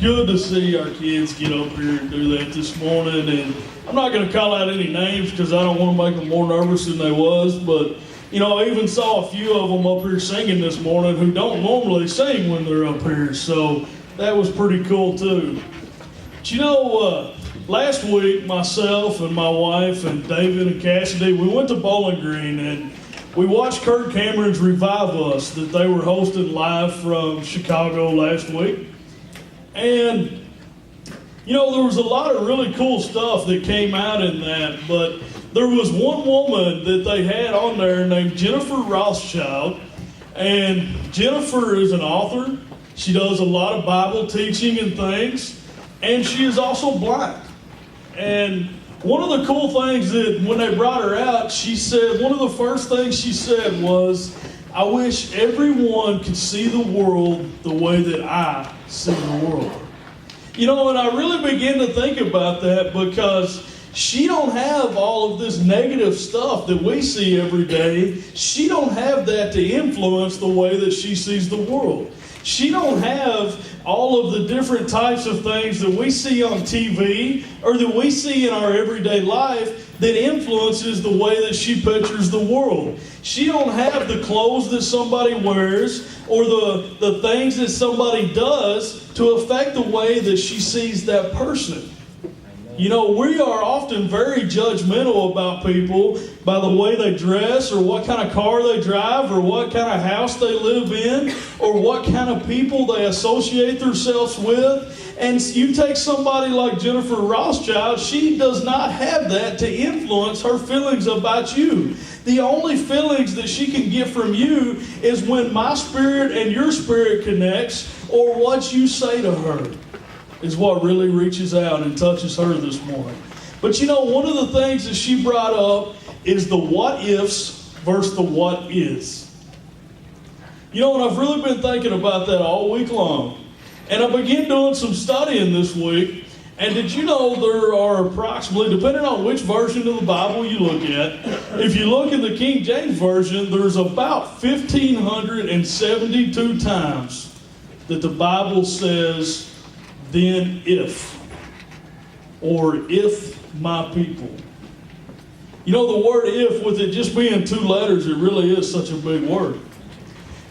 good to see our kids get up here and do that this morning. And I'm not going to call out any names because I don't want to make them more nervous than they was. But, you know, I even saw a few of them up here singing this morning who don't normally sing when they're up here. So that was pretty cool, too. But, you know, last week, myself and my wife and David and Cassidy, we went to Bowling Green and we watched Kirk Cameron's Revive Us that they were hosting live from Chicago last week. And, you know, there was a lot of really cool stuff that came out in that, but there was one woman that they had on there named Jennifer Rothschild. And Jennifer is an author. She does a lot of Bible teaching and things. And she is also blind. And one of the cool things that when they brought her out, she said, one of the first things she said was, I wish everyone could see the world the way that I see the world. You know, and I really began to think about that because she don't have all of this negative stuff that we see every day. She don't have that to influence the way that she sees the world. She don't have all of the different types of things that we see on TV or that we see in our everyday life that influences the way that she pictures the world. She don't have the clothes that somebody wears or the things that somebody does to affect the way that she sees that person. You know, we are often very judgmental about people by the way they dress or what kind of car they drive or what kind of house they live in or what kind of people they associate themselves with. And you take somebody like Jennifer Rothschild, she does not have that to influence her feelings about you. The only feelings that she can get from you is when my spirit and your spirit connects or what you say to her is what really reaches out and touches her this morning. But you know, one of the things that she brought up is the what ifs versus the what is. You know, and I've really been thinking about that all week long. And I began doing some studying this week. And did you know there are approximately, depending on which version of the Bible you look at, if you look in the King James Version, there's about 1,572 times that the Bible says, then if, or if my people. You know, the word if, with it just being 2 letters, it really is such a big word.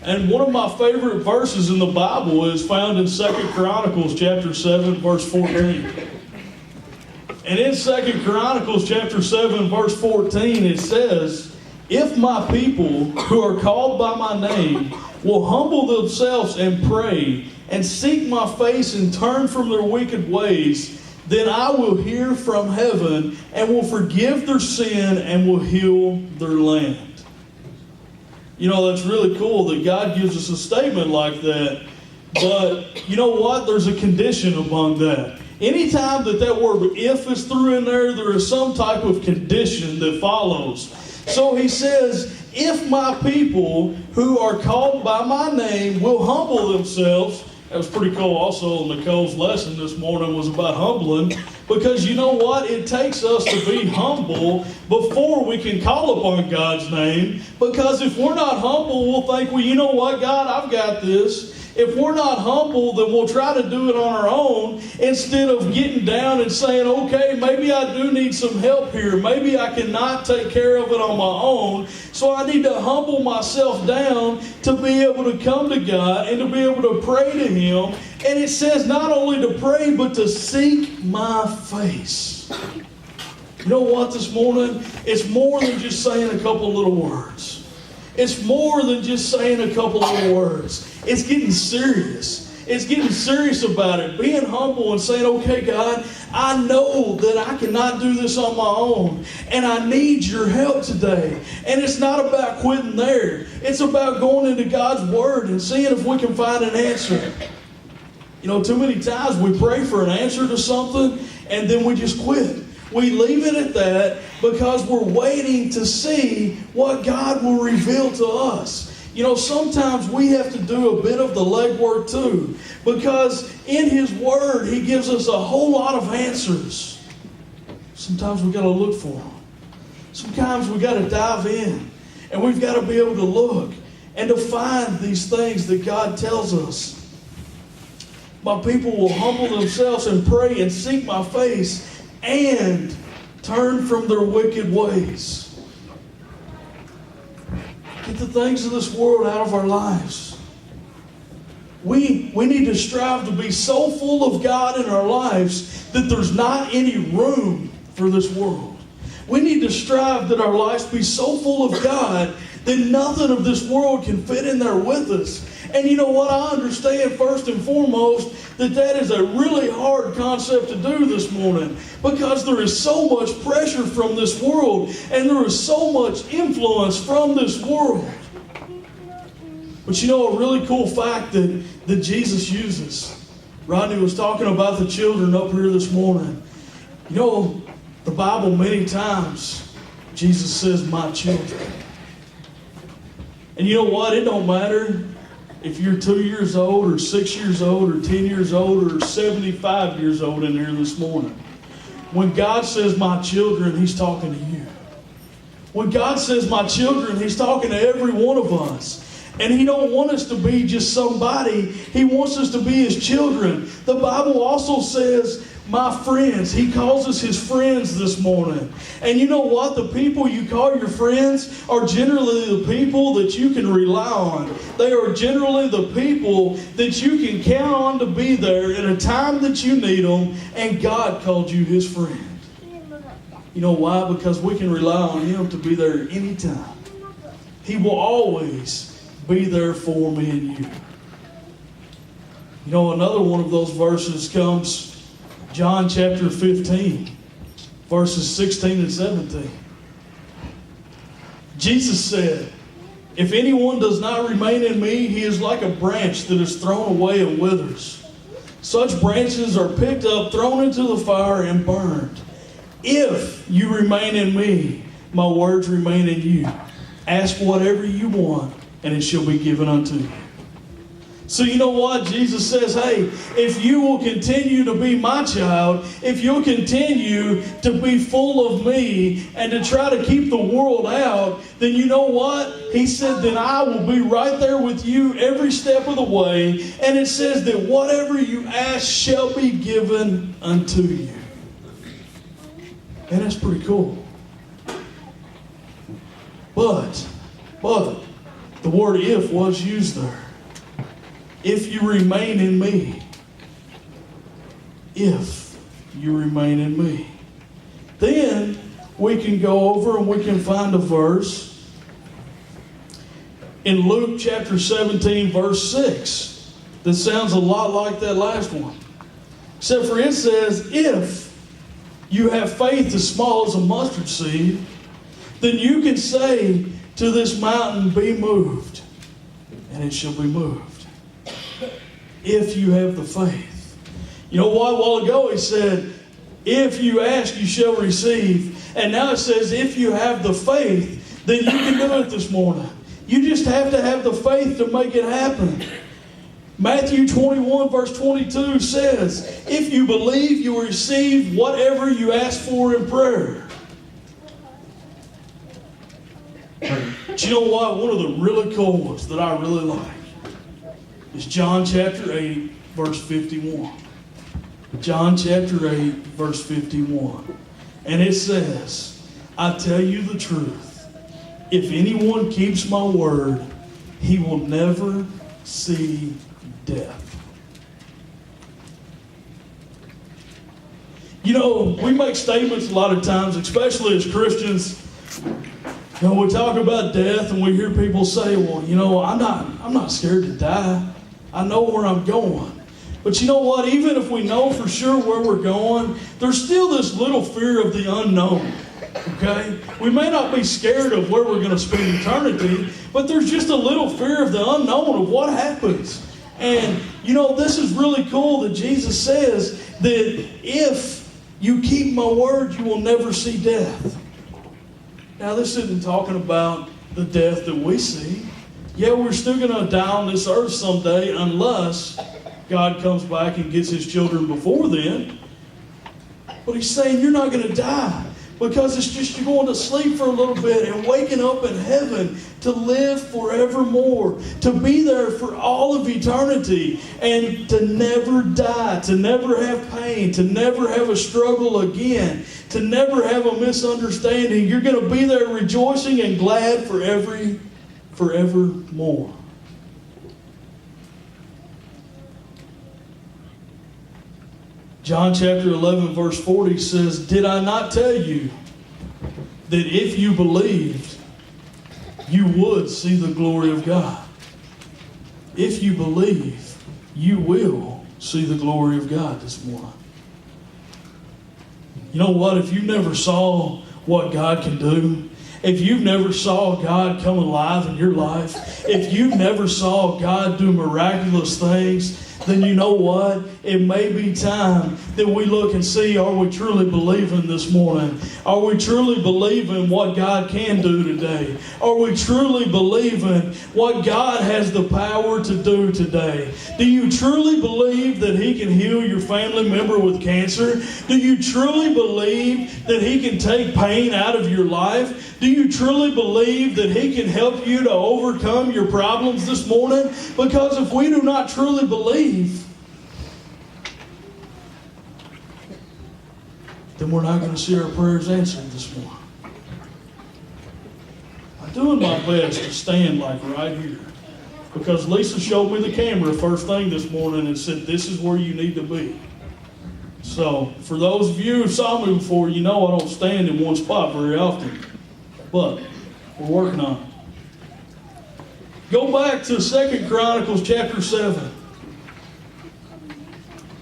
And one of my favorite verses in the Bible is found in 2 Chronicles chapter 7, verse 14. And in 2 Chronicles chapter 7, verse 14, it says, if my people who are called by my name will humble themselves and pray and seek my face and turn from their wicked ways, then I will hear from heaven and will forgive their sin and will heal their land. You know, that's really cool that God gives us a statement like that. But you know what? There's a condition among that. Anytime that word if is through in there, there is some type of condition that follows. So he says, if my people who are called by my name will humble themselves. That was pretty cool. Also, Nicole's lesson this morning was about humbling. Because you know what? It takes us to be humble before we can call upon God's name. Because if we're not humble, we'll think, well, you know what, God, I've got this. If we're not humble, then we'll try to do it on our own instead of getting down and saying, okay, maybe I do need some help here. Maybe I cannot take care of it on my own. So I need to humble myself down to be able to come to God and to be able to pray to Him. And it says not only to pray, but to seek my face. You know what this morning? It's more than just saying a couple little words. It's more than just saying a couple little words. It's getting serious. It's getting serious about it. Being humble and saying, okay, God, I know that I cannot do this on my own. And I need your help today. And it's not about quitting there. It's about going into God's Word and seeing if we can find an answer. You know, too many times we pray for an answer to something and then we just quit. We leave it at that because we're waiting to see what God will reveal to us. You know, sometimes we have to do a bit of the legwork too, because in His Word, He gives us a whole lot of answers. Sometimes we've got to look for them. Sometimes we've got to dive in, and we've got to be able to look and to find these things that God tells us. my people will humble themselves and pray and seek my face and turn from their wicked ways. Get the things of this world out of our lives. We need to strive to be so full of God in our lives that there's not any room for this world. We need to strive that our lives be so full of God that nothing of this world can fit in there with us. And you know what? I understand first and foremost that is a really hard concept to do this morning, because there is so much pressure from this world and there is so much influence from this world. But you know, a really cool fact that Jesus uses. Rodney was talking about the children up here this morning. You know, the Bible many times, Jesus says, my children. And you know what? It don't matter if you're 2 years old or 6 years old or 10 years old or 75 years old in here this morning. When God says my children, He's talking to you. When God says my children, He's talking to every one of us. And He don't want us to be just somebody. He wants us to be His children. The Bible also says, my friends. He calls us His friends this morning. And you know what? The people you call your friends are generally the people that you can rely on. They are generally the people that you can count on to be there in a time that you need them. And God called you His friend. You know why? Because we can rely on Him to be there anytime. He will always be there for me and you. You know, another one of those verses comes John chapter 15, verses 16 and 17. Jesus said, if anyone does not remain in me, he is like a branch that is thrown away and withers. Such branches are picked up, thrown into the fire, and burned. If you remain in me, my words remain in you. Ask whatever you want, and it shall be given unto you. So you know what? Jesus says, hey, if you will continue to be my child, if you'll continue to be full of me and to try to keep the world out, then you know what? He said, then I will be right there with you every step of the way. And it says that whatever you ask shall be given unto you. And that's pretty cool. But, the word if was used there. If you remain in me. If you remain in me. Then we can go over and we can find a verse in Luke chapter 17 verse 6 that sounds a lot like that last one. Except for it says, if you have faith as small as a mustard seed, then you can say to this mountain, be moved, and it shall be moved. If you have the faith. You know what? A while ago he said, if you ask, you shall receive. And now it says, if you have the faith, then you can do it this morning. You just have to have the faith to make it happen. Matthew 21 verse 22 says, if you believe, you will receive whatever you ask for in prayer. But you know what? One of the really cool ones that I really like is John chapter 8, verse 51. John chapter 8, verse 51. And it says, I tell you the truth, if anyone keeps my word, he will never see death. You know, we make statements a lot of times, especially as Christians. You know, we talk about death and we hear people say, well, you know, I'm not scared to die. I know where I'm going. But you know what? Even if we know for sure where we're going, there's still this little fear of the unknown. Okay? We may not be scared of where we're going to spend eternity, but there's just a little fear of the unknown of what happens. And, you know, this is really cool that Jesus says that if you keep my word, you will never see death. Now, this isn't talking about the death that we see. Yeah, we're still going to die on this earth someday unless God comes back and gets His children before then. But He's saying you're not going to die. Because it's just you're going to sleep for a little bit and waking up in heaven to live forevermore, to be there for all of eternity, and to never die, to never have pain, to never have a struggle again, to never have a misunderstanding. You're going to be there rejoicing and glad forevermore. John chapter 11 verse 40 says, "Did I not tell you that if you believed, you would see the glory of God?" If you believe, you will see the glory of God this morning. You know what? If you never saw what God can do, if you've never saw God come alive in your life, if you never saw God do miraculous things, then you know what? It may be time that we look and see, are we truly believing this morning? Are we truly believing what God can do today? Are we truly believing what God has the power to do today? Do you truly believe that He can heal your family member with cancer? Do you truly believe that He can take pain out of your life? Do you truly believe that He can help you to overcome your problems this morning? Because if we do not truly believe, then we're not going to see our prayers answered this morning. I'm doing my best to stand like right here, because Lisa showed me the camera first thing this morning and said, "This is where you need to be." So, for those of you who saw me before, you know I don't stand in one spot very often. But we're working on it. Go back to 2 Chronicles chapter 7.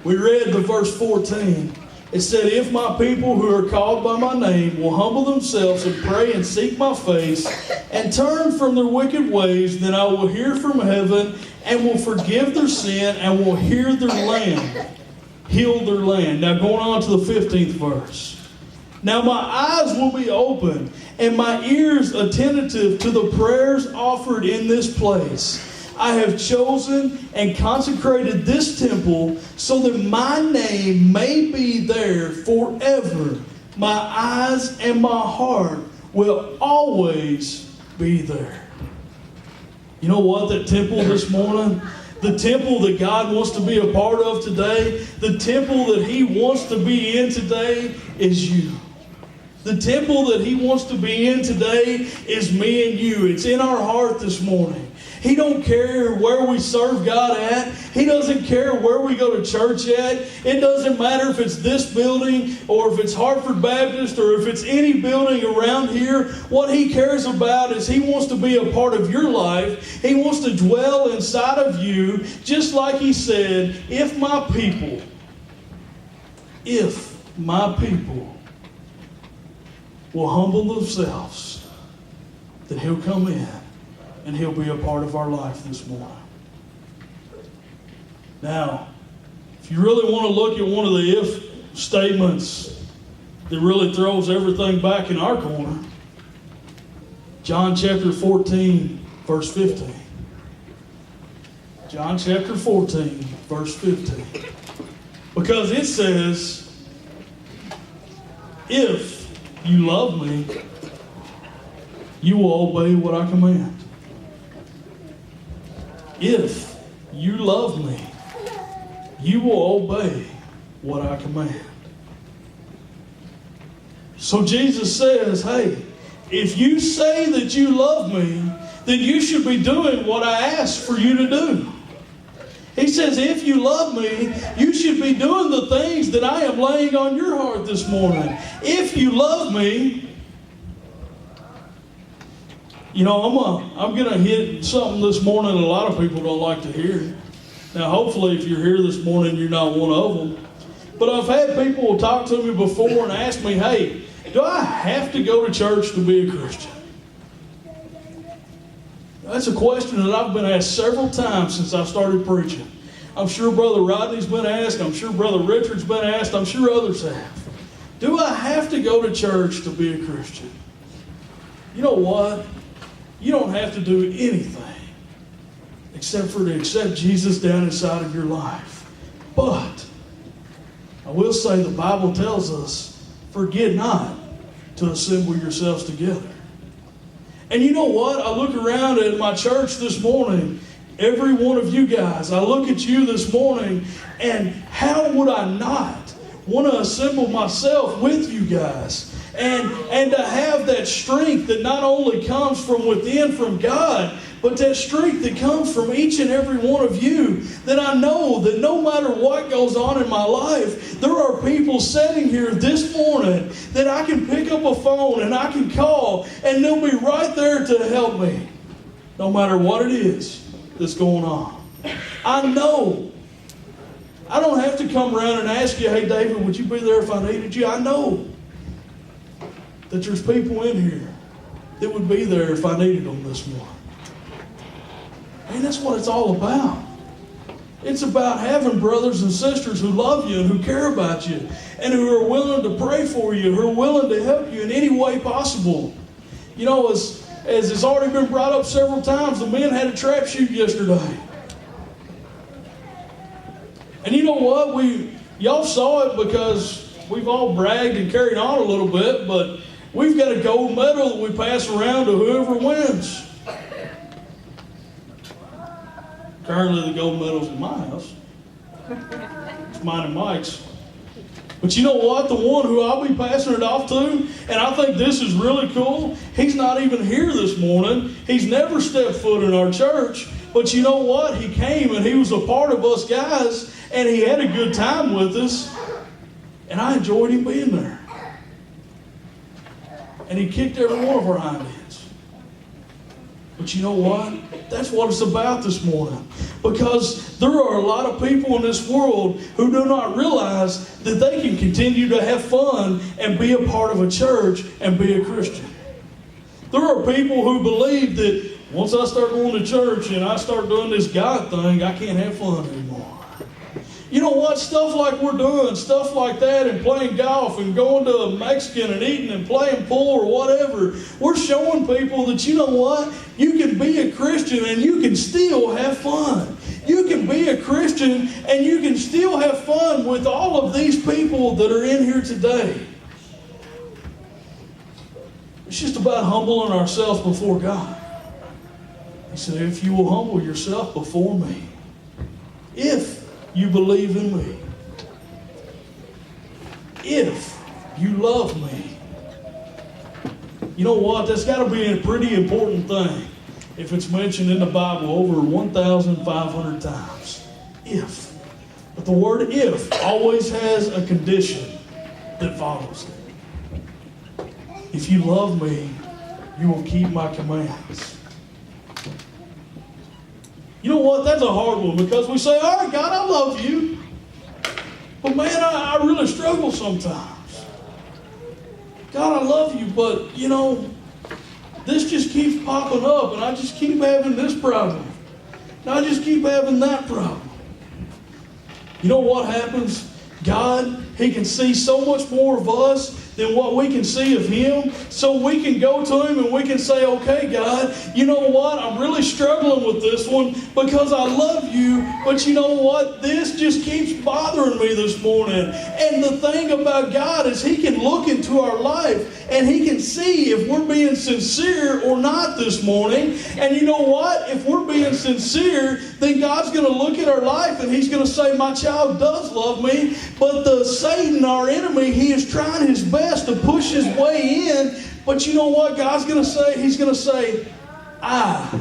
We read the verse 14. It said, "If my people who are called by my name will humble themselves and pray and seek my face and turn from their wicked ways, then I will hear from heaven and will forgive their sin and will heal their land." Now going on to the 15th verse. "Now my eyes will be open and my ears attentive to the prayers offered in this place. I have chosen and consecrated this temple so that my name may be there forever. My eyes and my heart will always be there." You know what? That temple this morning, the temple that God wants to be a part of today, the temple that He wants to be in today is you. The temple that He wants to be in today is me and you. It's in our heart this morning. He don't care where we serve God at. He doesn't care where we go to church at. It doesn't matter if it's this building or if it's Hartford Baptist or if it's any building around here. What He cares about is He wants to be a part of your life. He wants to dwell inside of you, just like He said, if my people will humble themselves, then He'll come in and He'll be a part of our life this morning. Now, if you really want to look at one of the if statements that really throws everything back in our corner, John chapter 14, verse 15. John chapter 14, verse 15. Because it says, "If you love me, you will obey what I command." If you love me, you will obey what I command. So Jesus says, hey, if you say that you love me, then you should be doing what I asked for you to do. He says, if you love me, you should be doing the things that I am laying on your heart this morning. If you love me, you know, I'm going to hit something this morning a lot of people don't like to hear. Now, hopefully, if you're here this morning, you're not one of them. But I've had people talk to me before and ask me, hey, do I have to go to church to be a Christian? That's a question that I've been asked several times since I started preaching. I'm sure Brother Rodney's been asked. I'm sure Brother Richard's been asked. I'm sure others have. Do I have to go to church to be a Christian? You know what? You don't have to do anything except for to accept Jesus down inside of your life. But I will say the Bible tells us, forget not to assemble yourselves together. And you know what? I look around at my church this morning, every one of you guys, I look at you this morning, and how would I not want to assemble myself with you guys? And to have that strength that not only comes from within, from God, but that strength that comes from each and every one of you, that I know that no matter what goes on in my life, there are people sitting here this morning that I can pick up a phone and I can call, and they'll be right there to help me, no matter what it is that's going on. I know. I don't have to come around and ask you, hey David, would you be there if I needed you? I know that there's people in here that would be there if I needed them this morning. And that's what it's all about. It's about having brothers and sisters who love you and who care about you and who are willing to pray for you, who are willing to help you in any way possible. You know, as it's already been brought up several times, the men had a trap shoot yesterday. And you know what? Y'all saw it because we've all bragged and carried on a little bit, but we've got a gold medal that we pass around to whoever wins. Currently, the gold medal's in my house. It's mine and Mike's. But you know what? The one who I'll be passing it off to, and I think this is really cool, he's not even here this morning. He's never stepped foot in our church. But you know what? He came and he was a part of us guys, and he had a good time with us. And I enjoyed him being there. And he kicked every one of our hind ends. But you know what? That's what it's about this morning. Because there are a lot of people in this world who do not realize that they can continue to have fun and be a part of a church and be a Christian. There are people who believe that once I start going to church and I start doing this God thing, I can't have fun anymore. You know what? Stuff like we're doing, stuff like that, and playing golf and going to a Mexican and eating and playing pool or whatever, we're showing people that, you know what? You can be a Christian and you can still have fun. You can be a Christian and you can still have fun with all of these people that are in here today. It's just about humbling ourselves before God. He said, if you will humble yourself before me, if you believe in me, if you love me. You know what? That's got to be a pretty important thing if it's mentioned in the Bible over 1,500 times. If. But the word if always has a condition that follows it. If you love me, you will keep my commands. You know what? That's a hard one because we say, all right, God, I love you. But man, I really struggle sometimes. God, I love you, but you know, this just keeps popping up and I just keep having this problem. And I just keep having that problem. You know what happens? God, He can see so much more of us than what we can see of Him. So we can go to Him and we can say, okay, God, you know what? I'm really struggling with this one because I love you, but you know what? This just keeps bothering me this morning. And the thing about God is He can look into our life and He can see if we're being sincere or not this morning. And you know what? If we're being sincere, then God's going to look at our life and He's going to say, my child does love me, but the Satan, our enemy, he is trying his best to push his way in. But you know what God's going to say? He's going to say, I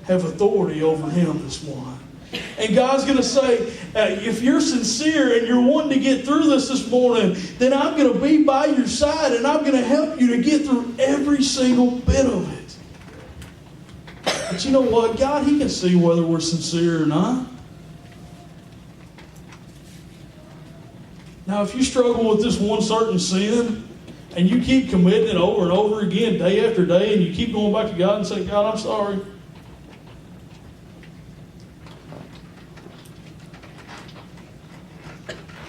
have authority over him this morning. And God's going to say, if you're sincere and you're wanting to get through this morning, then I'm going to be by your side and I'm going to help you to get through every single bit of it. But you know what? God, He can see whether we're sincere or not. Now, if you struggle with this one certain sin and you keep committing it over and over again, day after day, and you keep going back to God and saying, God, I'm sorry.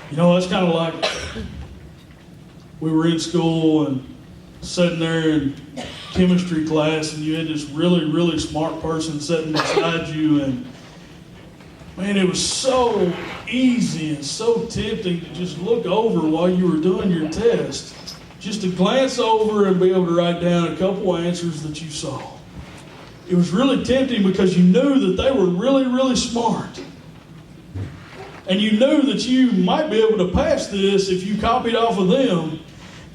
You know, that's kind of like we were in school and sitting there in chemistry class and you had this really, really smart person sitting beside you, and man, it was so easy and so tempting to just look over while you were doing your test just to glance over and be able to write down a couple answers that you saw. It was really tempting because you knew that they were really, really smart. And you knew that you might be able to pass this if you copied off of them.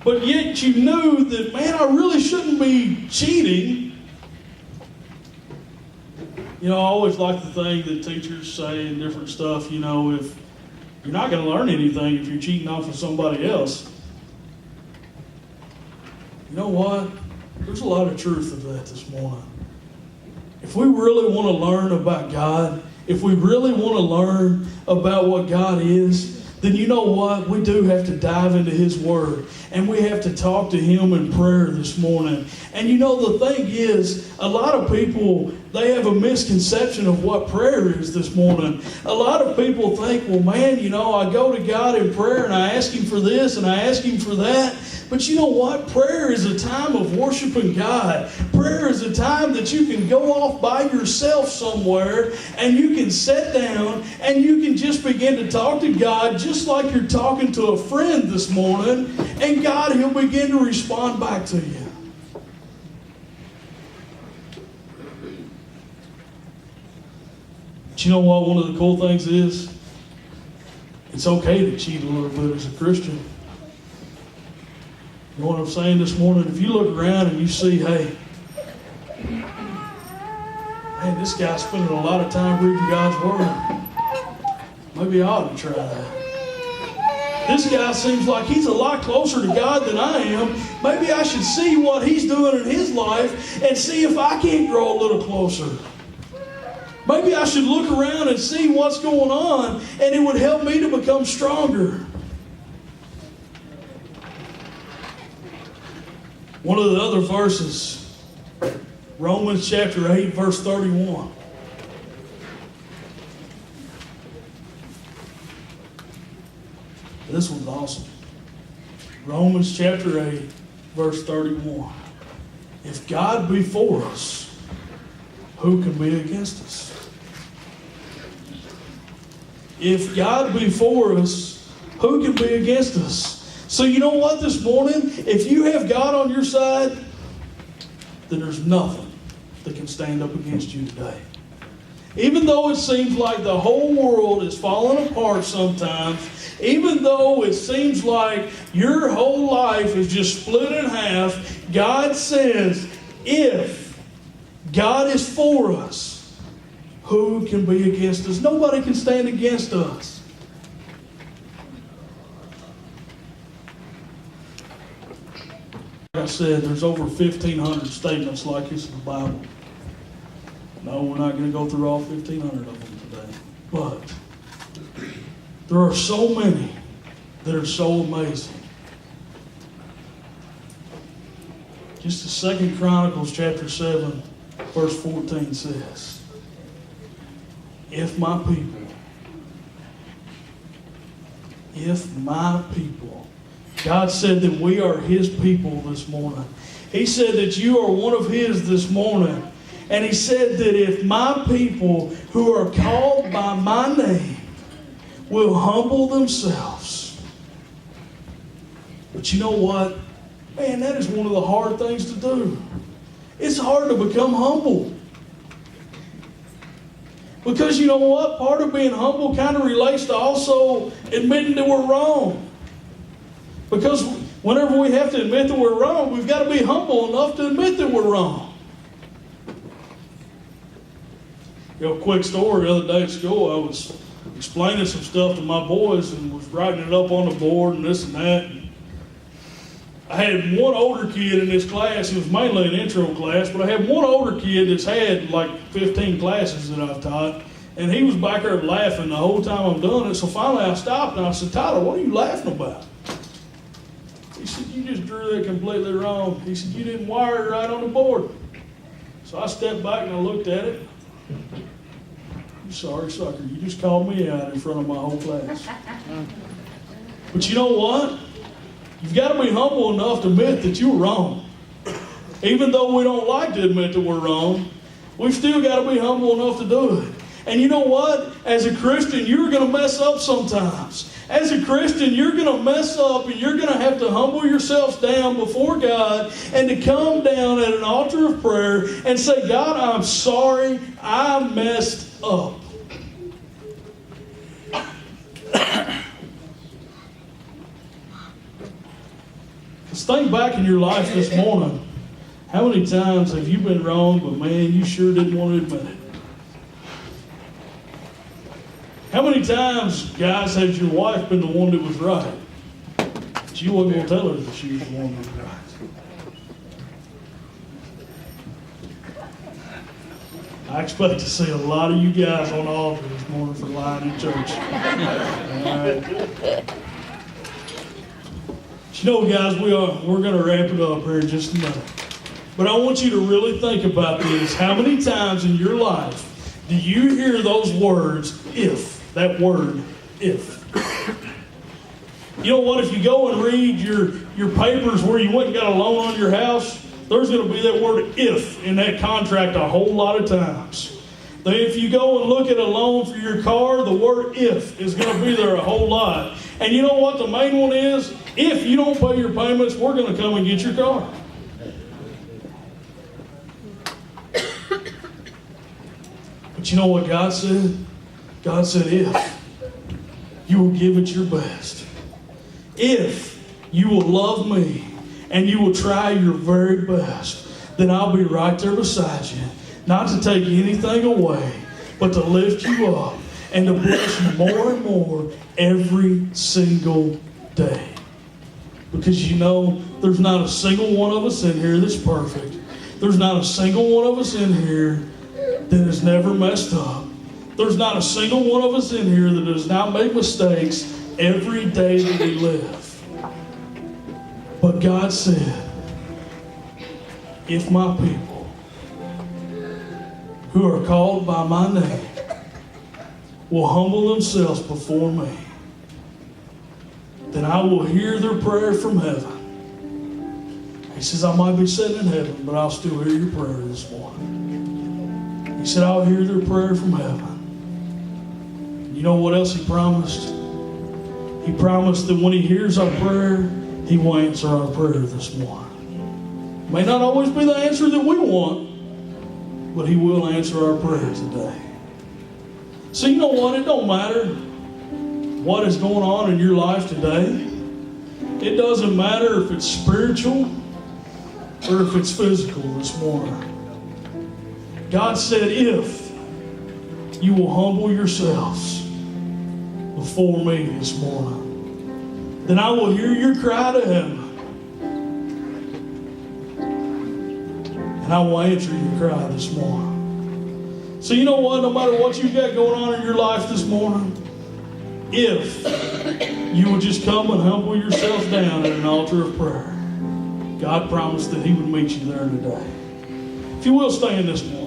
But yet you knew that, man, I really shouldn't be cheating. You know, I always like the thing that teachers say and different stuff, you know, if you're not going to learn anything if you're cheating off of somebody else. You know what? There's a lot of truth of that this morning. If we really want to learn about God, if we really want to learn about what God is, then you know what? We do have to dive into His Word. And we have to talk to Him in prayer this morning. And you know, the thing is, a lot of people, they have a misconception of what prayer is this morning. A lot of people think, well, man, you know, I go to God in prayer and I ask Him for this and I ask Him for that. But you know what? Prayer is a time of worshiping God. Prayer is a time that you can go off by yourself somewhere and you can sit down and you can just begin to talk to God just like you're talking to a friend this morning, and God, He'll begin to respond back to you. But you know what one of the cool things is? It's okay to cheat a little bit as a Christian. You know what I'm saying this morning? If you look around and you see, hey, man, this guy's spending a lot of time reading God's Word. Maybe I ought to try that. This guy seems like he's a lot closer to God than I am. Maybe I should see what he's doing in his life and see if I can't grow a little closer. Maybe I should look around and see what's going on, and it would help me to become stronger. One of the other verses, Romans chapter 8, verse 31. This one's awesome. Romans chapter 8, verse 31. If God be for us, who can be against us? If God be for us, who can be against us? So you know what this morning? If you have God on your side, then there's nothing that can stand up against you today. Even though it seems like the whole world is falling apart sometimes, even though it seems like your whole life is just split in half, God says, if God is for us, who can be against us? Nobody can stand against us. Like I said, there's over 1,500 statements like this in the Bible. No, we're not going to go through all 1,500 of them today. But there are so many that are so amazing. Just as 2 Chronicles chapter 7, verse 14 says, if my people, God said that we are His people this morning. He said that you are one of His this morning. And He said that if my people who are called by my name will humble themselves. But you know what? Man, that is one of the hard things to do. It's hard to become humble. Because you know what? Part of being humble kind of relates to also admitting that we're wrong. Because whenever we have to admit that we're wrong, we've got to be humble enough to admit that we're wrong. You know, quick story, the other day at school, I was explaining some stuff to my boys and was writing it up on the board and this and that. And I had one older kid in this class. It was mainly an intro class, but I had one older kid that's had like 15 classes that I've taught. And he was back there laughing the whole time I'm doing it. So finally I stopped and I said, Tyler, what are you laughing about? He said, you just drew that completely wrong. He said, you didn't wire it right on the board. So I stepped back and I looked at it. I'm sorry, sucker. You just called me out in front of my whole class. But you know what? You've got to be humble enough to admit that you were wrong. Even though we don't like to admit that we're wrong, we've still got to be humble enough to do it. And you know what? As a Christian, you're going to mess up sometimes. As a Christian, you're going to mess up and you're going to have to humble yourselves down before God and to come down at an altar of prayer and say, God, I'm sorry, I messed up. Just think back in your life this morning. How many times have you been wrong, but man, you sure didn't want to admit it? How many times, guys, has your wife been the one that was right? But you wasn't going to tell her that she was the one that was right. I expect to see a lot of you guys on the altar this morning for lying in church. All right. But you know, guys, we're going to wrap it up here in just a minute. But I want you to really think about this. How many times in your life do you hear those words, if? That word, if. You know what? If you go and read your papers where you went and got a loan on your house, there's going to be that word if in that contract a whole lot of times. Then if you go and look at a loan for your car, the word if is going to be there a whole lot. And you know what the main one is? If you don't pay your payments, we're going to come and get your car. But you know what God said? God said, if you will give it your best, if you will love me and you will try your very best, then I'll be right there beside you, not to take anything away, but to lift you up and to bless you more and more every single day. Because you know, there's not a single one of us in here that's perfect. There's not a single one of us in here that has never messed up. There's not a single one of us in here that does not make mistakes every day that we live. But God said, if my people who are called by my name will humble themselves before me, then I will hear their prayer from heaven. He says, I might be sitting in heaven, but I'll still hear your prayer this morning. He said, I'll hear their prayer from heaven. You know what else He promised? He promised that when He hears our prayer, He will answer our prayer this morning. May not always be the answer that we want, but He will answer our prayer today. So you know what? It don't matter what is going on in your life today. It doesn't matter if it's spiritual or if it's physical this morning. God said, if you will humble yourselves before me this morning, then I will hear your cry to heaven, and I will answer your cry this morning. So you know what? No matter what you've got going on in your life this morning, if you will just come and humble yourself down at an altar of prayer, God promised that He would meet you there today. If you will, stand this morning.